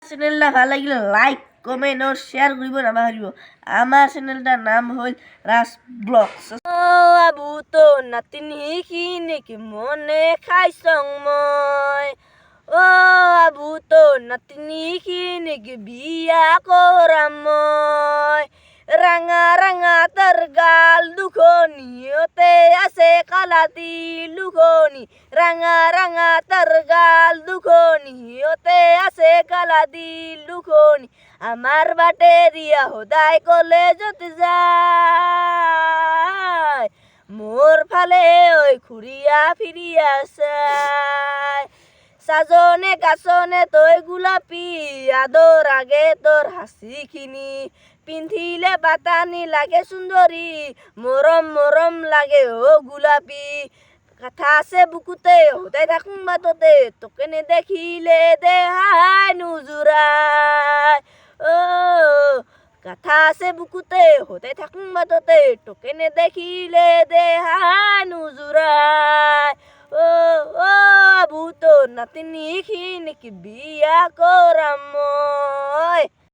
চ্যানেলটা ভাল লাগিলে লাইক কমেন্ট আর শেয়ার কৰিব নাপাহৰিব। আমাৰ চেনেলটাৰ নাম হ'ল ৰাজ ব্লগছ। আবু তো নাতিনি খিনিক মনে খাইছং মই, আবু তো নাতিনি খিনিক বিয়া কৰাম মই। রাঙা রাঙা তার গাল দুখনি ওতে আছে কালাতি লুখনি, রাঙা রাঙা তার গাল দুখনি ওতে আছে কালাতি লুখনি। আমার বাটে দিয়া হোদাই কলেজত যায়, মোর ফালে ওই ঘুরিয়া ফিরিয়া চায়। সাজনে কাছনে তই গোলাপি আদর আগে তোর হাসিখিনি, পিন্ধিলে বাতানি লাগে সুন্দরী, মরম মরম লাগে ও গোলাপি। কথা আছে বুকুতে হোদাই থাকুং বাটতে, তোকে নেদেখিলে দেহাই নুজুরায়। কথা আছে বুকুতে হোদাই থাকুং বাটতে, তোকে নেদেখিলে দেহাই নুজুরায়। আবু তো নাতিনি খিনিক বিয়া কৰাম মই।